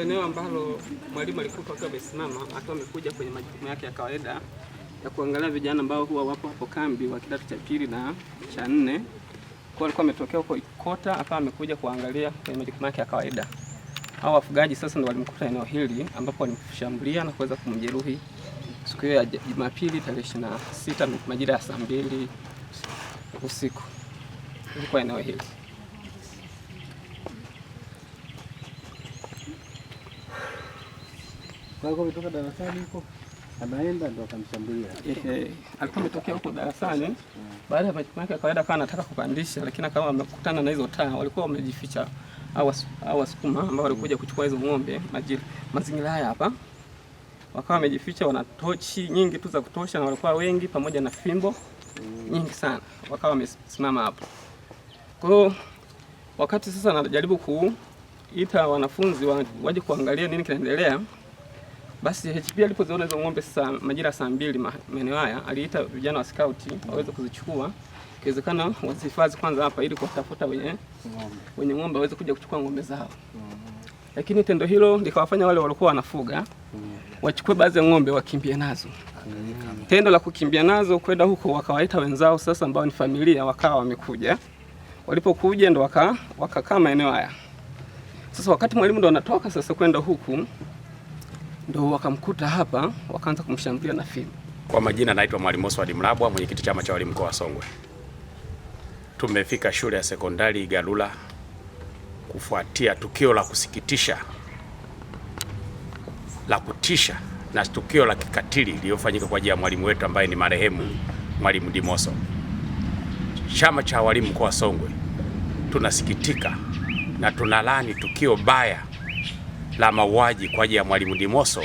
ndio eneo ambalo mwalimu alikuwa akiwa amesimama akiwa amekuja kwenye majukumu yake ya kawaida ya kuangalia vijana ambao huwa wapo hapo kambi wa kidato cha pili na cha 4. Kwa alikuwa ametokea huko Ikota, hapa amekuja kuangalia kwenye majukumu yake ya kawaida. Hao wafugaji sasa ndio walimkuta eneo hili ambapo walimshambulia na kuweza kumjeruhi siku ya Jumapili tarehe 26 majira ya saa 2 usiku. Ilikuwa eneo hili. Kwa hiyo kutoka darasani huko anaenda ndo akamshambulia. Alikuwa ametokea huko darasani. Baada ya majukumu yake kawaida akawa anataka kupandisha, lakini akawa amekutana na hizo taa. Walikuwa wamejificha au wasukuma ambao walikuja kuchukua hizo ng'ombe mazingira haya hapa. Wakawa wamejificha, wana tochi nyingi tu za kutosha na walikuwa wengi pamoja na fimbo nyingi sana. Wakawa wamesimama hapo. Kwa hiyo wakati sasa anajaribu kuita wanafunzi waje kuangalia nini kinaendelea, basi HP alipoziona hizo ng'ombe sasa majira saa 2 maeneo haya, aliita vijana wa scout waweze kuzichukua. Ikiwezekana wazihifadhi kwanza hapa ili kuwatafuta wenye ng'ombe waweze kuja kuchukua ng'ombe zao. Lakini tendo hilo likawafanya wale walikuwa wanafuga wachukue baadhi ya ng'ombe wakimbie nazo. Tendo la kukimbia nazo kwenda huko, wakawaita wenzao sasa ambao ni familia, wakawa wamekuja. Walipokuja ndo wakakaa maeneo haya. Sasa wakati mwalimu ndo anatoka sasa kwenda huku, ndo wakamkuta hapa, wakaanza kumshambulia na fimbo. Kwa majina naitwa Mwalimu Oswald Mlabwa, mwenyekiti chama cha walimu mkoa wa Songwe. Tumefika shule ya sekondari Igalula kufuatia tukio la kusikitisha, la kutisha na tukio la kikatili lililofanyika kwa ajili ya mwalimu wetu ambaye ni marehemu Mwalimu Dimoso. Chama cha walimu mkoa wa Songwe tunasikitika na tunalaani tukio baya la mauaji kwa ajili ya Mwalimu Dimoso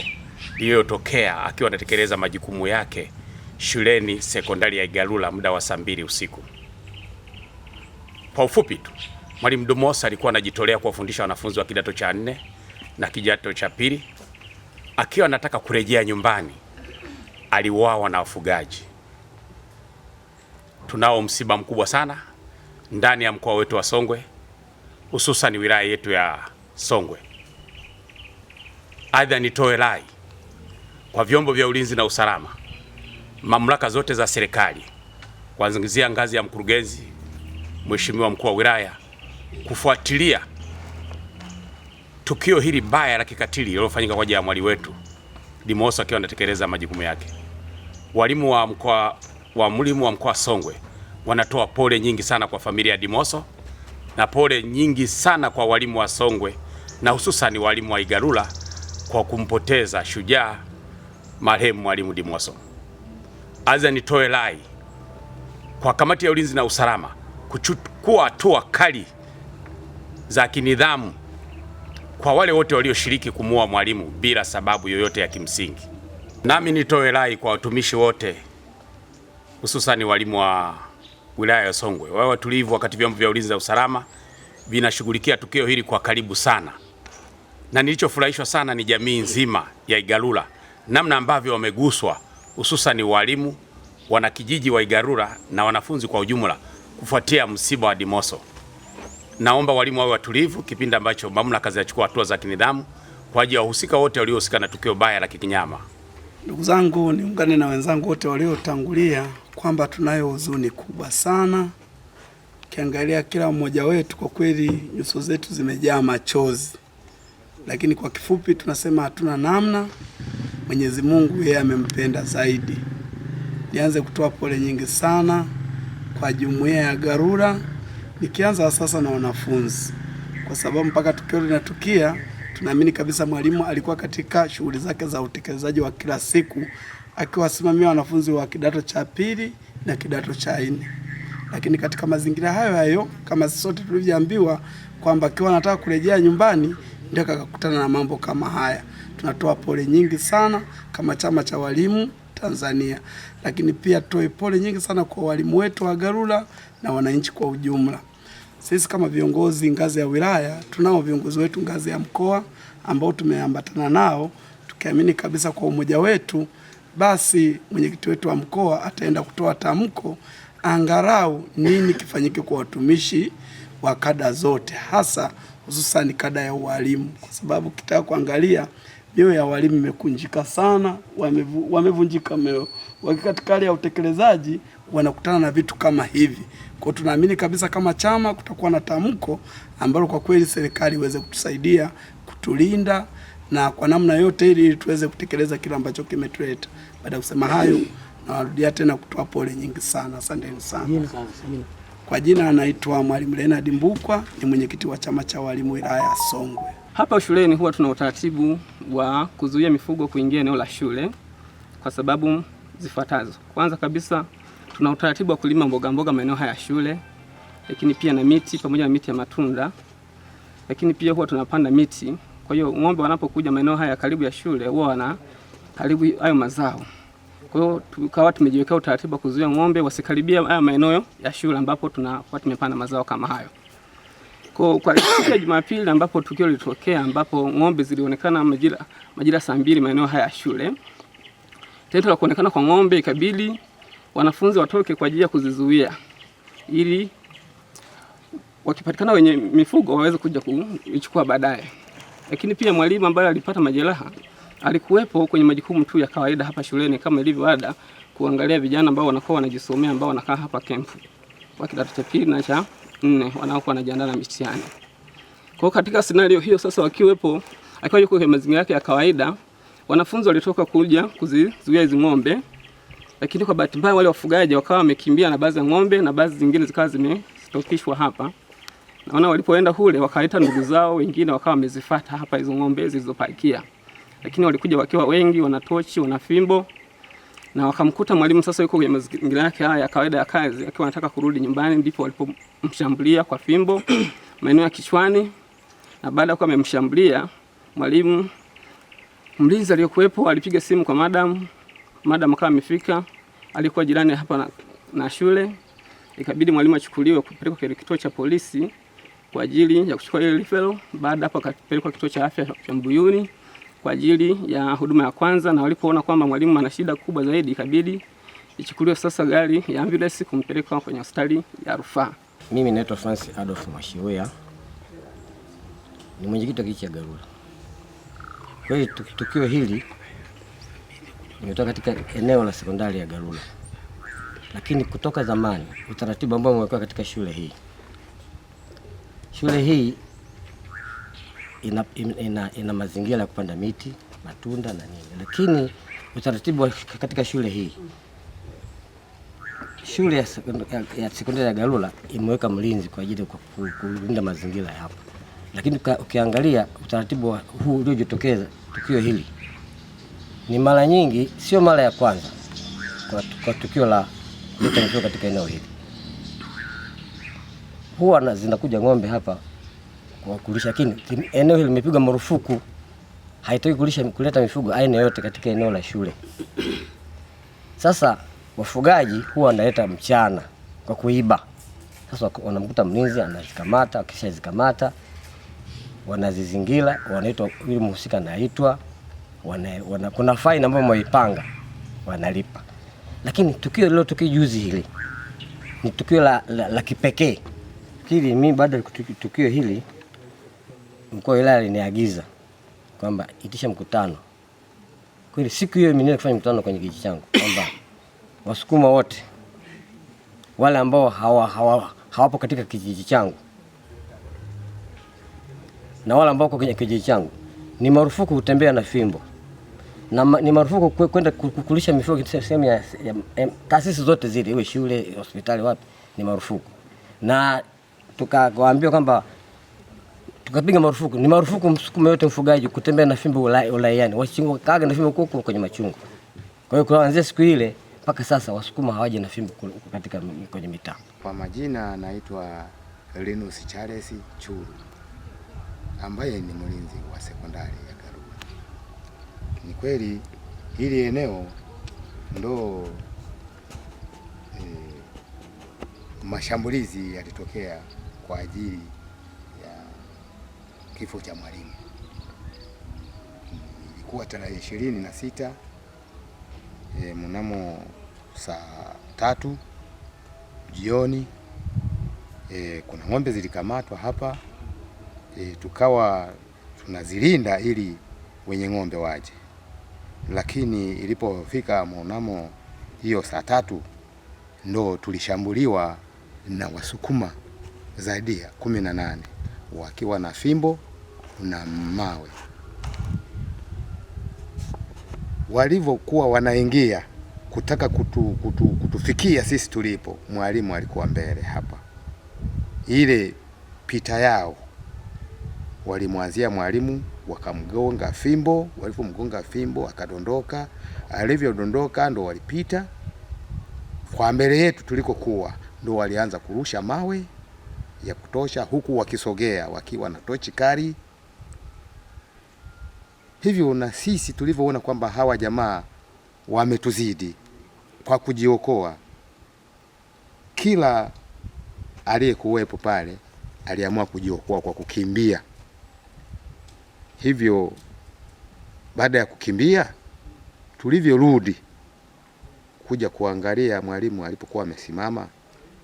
lililotokea akiwa anatekeleza majukumu yake shuleni sekondari ya Igalula muda wa saa 2 usiku. Kwa ufupi tu, Mwalimu Dimoso alikuwa anajitolea kuwafundisha wanafunzi wa kidato cha 4 na kidato cha 2. Akiwa anataka kurejea nyumbani, aliuawa na wafugaji. Tunao msiba mkubwa sana ndani ya mkoa wetu wa Songwe, hususan wilaya yetu ya Songwe. Aidha, nitoe rai kwa vyombo vya ulinzi na usalama, mamlaka zote za serikali, kuanzia ngazi ya mkurugenzi, mheshimiwa mkuu wa wilaya, kufuatilia tukio hili baya la kikatili lililofanyika kwa ajili ya mwalimu wetu Dimoso akiwa anatekeleza majukumu yake. Walimu wa mkoa wa Songwe wanatoa pole nyingi sana kwa familia ya Dimoso na pole nyingi sana kwa walimu wa Songwe na hususan walimu wa Igalula kwa kumpoteza shujaa marehemu Mwalimu Dimoso. Aza nitoe rai kwa kamati ya ulinzi na usalama kuchukua hatua kali za kinidhamu kwa wale wote walioshiriki kumuua mwalimu bila sababu yoyote ya kimsingi. Nami nitoe rai kwa watumishi wote, hususan walimu wa wilaya ya Songwe, wawe watulivu wakati vyombo vya ulinzi na usalama vinashughulikia tukio hili kwa karibu sana. Na nilichofurahishwa sana ni jamii nzima ya Igalula, namna ambavyo wameguswa, hususan walimu, wanakijiji wa Igalula na wanafunzi kwa ujumla kufuatia msiba wa Dimoso. Naomba walimu wawe watulivu kipindi ambacho mamlaka zinachukua hatua za kinidhamu kwa ajili ya wahusika wote waliohusika na tukio baya la kikinyama. Ndugu zangu, niungane na wenzangu wote waliotangulia kwamba tunayo huzuni kubwa sana. Kiangalia kila mmoja wetu, kwa kweli nyuso zetu zimejaa machozi. Lakini kwa kifupi tunasema hatuna namna. Mwenyezi Mungu yeye amempenda zaidi. Nianze kutoa pole nyingi sana kwa jumuiya ya Igalula, nikianza sasa na wanafunzi, kwa sababu mpaka tukio linatukia tunaamini kabisa mwalimu alikuwa katika shughuli zake za utekelezaji wa kila siku akiwasimamia wanafunzi wa kidato cha 2 na kidato cha 4. Lakini katika mazingira hayo kama sote tulivyoambiwa kwamba akiwa anataka kurejea nyumbani ndio akakutana na mambo kama haya. Tunatoa pole nyingi sana kama chama cha walimu Tanzania, lakini pia toe pole nyingi sana kwa walimu wetu wa Igalula na wananchi kwa ujumla. Sisi kama viongozi ngazi ya wilaya, tunao viongozi wetu ngazi ya mkoa ambao tumeambatana nao, tukiamini kabisa kwa umoja wetu, basi mwenyekiti wetu wa mkoa ataenda kutoa tamko angalau nini kifanyike kwa watumishi wa kada zote, hasa hususan kada ya walimu, kwa sababu kitaka kuangalia mioyo ya walimu imekunjika sana, wamevunjika moyo. Katika hali ya utekelezaji wanakutana na vitu kama hivi. Kwa tunaamini kabisa kama chama kutakuwa na tamko ambalo kwa kweli serikali iweze kutusaidia kutulinda na kwa namna yote ili tuweze kutekeleza kile ambacho kimetuleta. Baada ya kusema hayo, nawarudia tena kutoa pole nyingi sana. Asanteni sana. Kwa jina anaitwa Mwalimu Leonard Mbukwa, ni mwenyekiti wa chama cha walimu wilaya ya Songwe. Hapa shuleni huwa tuna utaratibu wa kuzuia mifugo kuingia eneo la shule kwa sababu zifuatazo. Kwanza kabisa tuna utaratibu wa kulima mboga mboga maeneo haya ya shule, lakini pia na miti pamoja na miti ya matunda. Lakini pia huwa tunapanda miti. Kwa hiyo ng'ombe wanapokuja maeneo haya karibu ya shule huwa wana karibu hayo mazao. Kwa hiyo tukawa tumejiwekea utaratibu wa kuzuia ng'ombe wasikaribia haya maeneo ya shule ambapo tunakuwa tumepanda mazao kama hayo. Kwa siku ya Jumapili ambapo tukio lilitokea ambapo ng'ombe zilionekana majira saa 2 maeneo haya ya shule. Tendo la kuonekana kwa ng'ombe ikabidi wanafunzi watoke kwa ajili ya kuzizuia ili wakipatikana wenye mifugo waweze kuja kuichukua baadaye. Lakini pia mwalimu ambaye alipata majeraha alikuwepo kwenye majukumu tu ya kawaida hapa shuleni kama ilivyo ada, kuangalia vijana ambao wanakuwa wanajisomea ambao wanakaa hapa camp wa kidato cha 2 na cha 4 wanaokuwa wanajiandaa na mitihani. Kwa katika scenario hiyo sasa akiwa yuko kwenye mazingira yake ya kawaida, wanafunzi walitoka kuja kuzizuia hizo ng'ombe, lakini kwa bahati mbaya wale wafugaji wakawa wamekimbia na baadhi ya ng'ombe na baadhi zingine zikawa zimestokishwa hapa. Naona walipoenda kule wakaita ndugu zao wengine wakawa wamezifuata hapa hizo ng'ombe zilizopakia. Lakini walikuja wakiwa wengi, wana tochi, wana fimbo, na wakamkuta mwalimu sasa yuko kwenye mazingira yake haya ya kawaida ya kazi akiwa anataka kurudi nyumbani, ndipo walipomshambulia kwa fimbo maeneo ya kichwani. Na baada ya kuwa amemshambulia mwalimu, mlinzi aliyokuepo alipiga simu kwa madam akawa amefika, alikuwa jirani hapa na shule. Ikabidi mwalimu achukuliwe kupelekwa kwenye kituo cha polisi kwa ajili ya kuchukua ile referral. Baada hapo akapelekwa kituo cha afya cha Mbuyuni kwa ajili ya huduma ya kwanza, na walipoona kwamba mwalimu ana shida kubwa zaidi ikabidi ichukuliwe sasa gari ya ambulance kumpeleka kwenye hospitali ya rufaa. Mimi naitwa Francis Adolf Mwashiwea, ni mwenyekiti wa kijiji cha Garula. Kwa hiyo tukio hili limetoka katika eneo la sekondari ya Garula, lakini kutoka zamani utaratibu ambao umekuwa katika shule hii ina mazingira ya kupanda miti, matunda na nini, lakini utaratibu katika shule hii, shule ya sekondari ya Garula imeweka mlinzi kwa ajili ya kulinda mazingira hapa. Lakini ukiangalia utaratibu huu uliojitokeza tukio hili ni mara nyingi, sio mara ya kwanza kwa tukio la kuleta katika eneo hili. Huwa zinakuja ng'ombe hapa kwa kulisha, lakini eneo hili limepigwa marufuku, haitaki kuleta mifugo aina yote katika eneo la shule. Sasa wafugaji huwa wanaleta mchana kwa kuiba. Sasa wanamkuta mlinzi anazikamata, akishazikamata wanazizingira, wanaitwa yule mhusika anaitwa, kuna faini ambayo wameipanga wanalipa. Lakini tukio lilo juzi hili ni tukio la kipekee. Hili mimi baada ya tukio hili mkuu wa wilaya aliniagiza kwamba itisha mkutano. Kweli siku hiyo mimi nilifanya mkutano kwenye kijiji changu kwamba Wasukuma wote wale ambao hawapo katika kijiji changu na wale ambao kwenye kijiji changu ni marufuku kutembea na fimbo, na ni marufuku kwenda kukulisha mifugo sehemu ya taasisi zote zile, iwe shule, hospitali, wapi, ni marufuku. Na tukawaambia kwamba tukapiga marufuku, ni marufuku Msukuma yote mfugaji kutembea na fimbo ulayani, wachungaga na fimbo huko kwenye machungu. Kwa hiyo kuanzia siku ile mpaka sasa Wasukuma hawaje na fimbo katika kwenye mitaa. Kwa majina naitwa Linus Charles Churu, ambaye ni mlinzi wa sekondari ya Garula. Ni kweli hili eneo ndo mashambulizi yalitokea kwa ajili ya kifo cha mwalimu. Ilikuwa tarehe 26 mnamo saa 3 jioni. Kuna ng'ombe zilikamatwa hapa tukawa tunazilinda ili wenye ng'ombe waje, lakini ilipofika mnamo hiyo saa 3 ndo tulishambuliwa na Wasukuma zaidi ya 18 wakiwa na fimbo na mawe. Walivyokuwa wanaingia kutaka kutufikia sisi tulipo, mwalimu alikuwa mbele hapa. Ile pita yao walimwanzia mwalimu, wakamgonga fimbo. Walipomgonga fimbo akadondoka. Alivyodondoka ndo walipita kwa mbele yetu tulikokuwa, ndo walianza kurusha mawe ya kutosha, huku wakisogea wakiwa na tochi kali. Hivyo na sisi tulivyoona kwamba hawa jamaa wametuzidi, kwa kujiokoa, kila aliyekuwepo pale aliamua kujiokoa kwa kukimbia. Hivyo baada ya kukimbia, tulivyorudi kuja kuangalia mwalimu alipokuwa amesimama,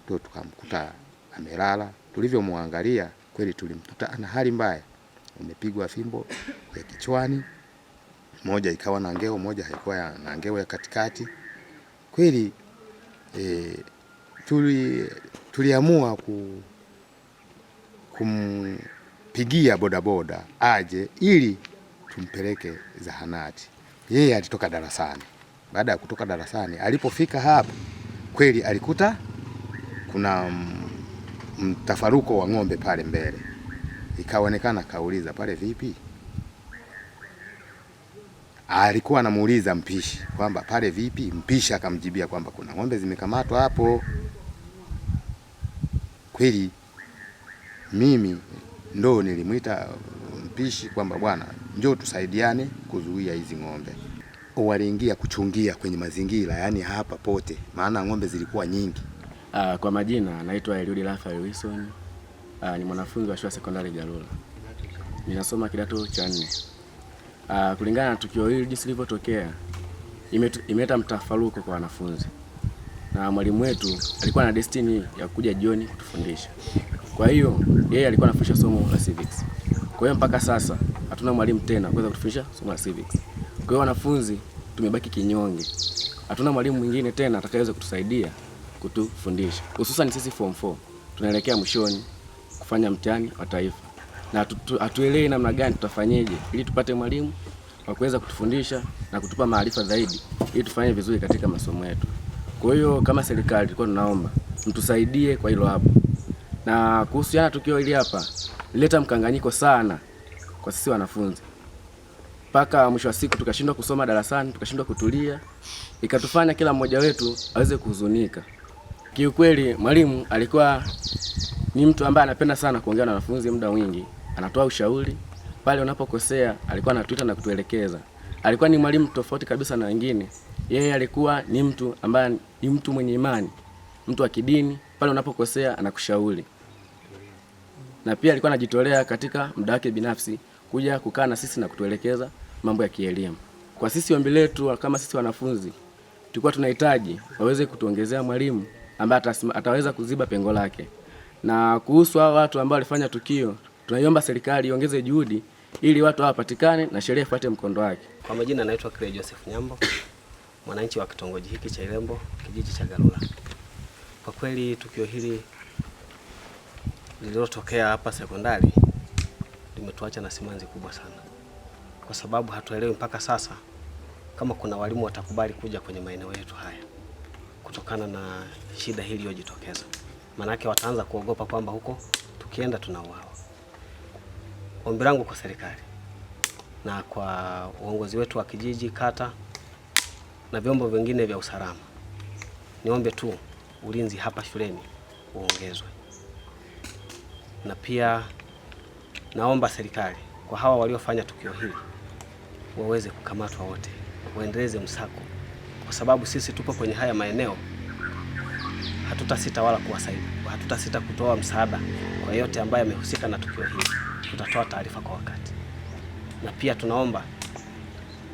ndio tukamkuta amelala. Tulivyomwangalia kweli tulimkuta ana hali mbaya, amepigwa fimbo ya kichwani, moja ikawa na ngeo, moja haikuwa na ngeo ya katikati. Kweli tuliamua kumpigia bodaboda aje ili tumpeleke zahanati. Yeye alitoka darasani. Baada ya kutoka darasani, alipofika hapa kweli alikuta kuna mtafaruko wa ng'ombe pale mbele. Ikaonekana, kauliza pale vipi? Alikuwa anamuuliza mpishi kwamba pale vipi? Mpishi akamjibia kwamba kuna ng'ombe zimekamatwa hapo. Kweli mimi ndo nilimwita mpishi kwamba bwana, njoo tusaidiane kuzuia hizi ng'ombe. Waliingia kuchungia kwenye mazingira, yani hapa pote, maana ng'ombe zilikuwa nyingi. Kwa majina naitwa Eliud Raphael Wilson. Ni mwanafunzi wa shule ya sekondari Galula. Ninasoma kidato cha 4. Kulingana na tukio hili jinsi lilivyotokea, imeleta mtafaruko kwa wanafunzi. Na mwalimu wetu alikuwa na destiny ya kuja jioni kutufundisha. Kwa hiyo yeye alikuwa anafundisha somo la civics. Kwa hiyo mpaka sasa hatuna mwalimu tena kuweza kutufundisha somo la civics. Kwa hiyo wanafunzi tumebaki kinyonge. Hatuna mwalimu mwingine tena atakayeweza kutusaidia kutufundisha. Hususan sisi form 4 tunaelekea mwishoni kufanya mtihani wa taifa. Na hatuelewi namna gani tutafanyeje ili tupate mwalimu wa kuweza kutufundisha na kutupa maarifa zaidi ili tufanye vizuri katika masomo yetu. Kwa hiyo kama serikali tulikuwa tunaomba mtusaidie kwa hilo hapo. Na kuhusiana tukio hili hapa, lileta mkanganyiko sana kwa sisi wanafunzi. Mpaka mwisho wa siku tukashindwa kusoma darasani, tukashindwa kutulia. Ikatufanya kila mmoja wetu aweze kuhuzunika. Kiukweli mwalimu alikuwa ni mtu ambaye anapenda sana kuongea na wanafunzi muda mwingi. Anatoa ushauri, pale unapokosea alikuwa anatuita na kutuelekeza. Alikuwa ni mwalimu tofauti kabisa na wengine. Yeye alikuwa ni mtu ambaye ni mtu mwenye imani, mtu wa kidini. Pale unapokosea anakushauri. Na pia alikuwa anajitolea katika muda wake binafsi kuja kukaa na sisi na kutuelekeza mambo ya kielimu. Kwa sisi ombi letu kama sisi wanafunzi, tulikuwa tunahitaji waweze kutuongezea mwalimu ambaye ataweza kuziba pengo lake. Na kuhusu hao watu ambao walifanya tukio, tunaiomba serikali iongeze juhudi ili watu hao wapatikane na sheria ifuate mkondo wake. Kwa majina naitwa Clay Joseph Nyambo, mwananchi wa kitongoji hiki cha Irembo, kijiji cha Galula. Kwa kweli tukio hili lililotokea hapa sekondari limetuacha na simanzi kubwa sana. Kwa sababu hatuelewi mpaka sasa kama kuna walimu watakubali kuja kwenye maeneo yetu haya kutokana na shida hili iliyojitokeza. Manake wataanza kuogopa kwamba huko tukienda tunauawa. Ombi langu kwa serikali na kwa uongozi wetu wa kijiji, kata na vyombo vingine vya usalama, niombe tu ulinzi hapa shuleni uongezwe. Na pia naomba serikali kwa hawa waliofanya tukio hili waweze kukamatwa wote, waendeleze msako, kwa sababu sisi tupo kwenye haya maeneo. Hatutasita wala kuwasaidia, hatutasita kutoa msaada kwa yote ambaye amehusika na tukio hili. Tutatoa taarifa kwa wakati. Na pia tunaomba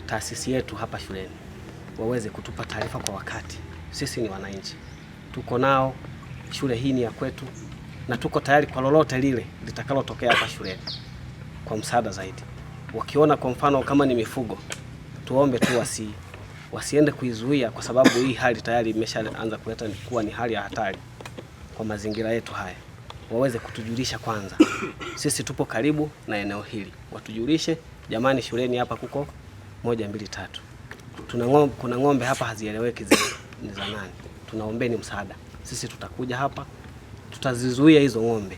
taasisi yetu hapa shuleni waweze kutupa taarifa kwa wakati. Sisi ni wananchi, tuko nao, shule hii ni ya kwetu na tuko tayari kwa lolote lile litakalotokea hapa shuleni. kwa msaada zaidi. Wakiona kwa mfano kama ni mifugo, tuombe tu wasiende kuizuia, kwa sababu hii hali tayari imeshaanza kuleta kuwa ni hali ya hatari kwa mazingira yetu haya. Waweze kutujulisha kwanza, sisi tupo karibu na eneo hili, watujulishe, jamani, shuleni hapa kuko 1 2 3, kuna ng'ombe hapa hazieleweki ni za nani, tunaombeni msaada. Sisi tutakuja hapa, tutazizuia hizo ng'ombe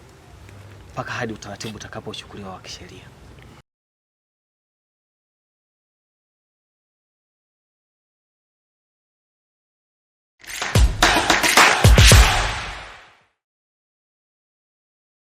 mpaka hadi utaratibu utakapochukuliwa wa kisheria.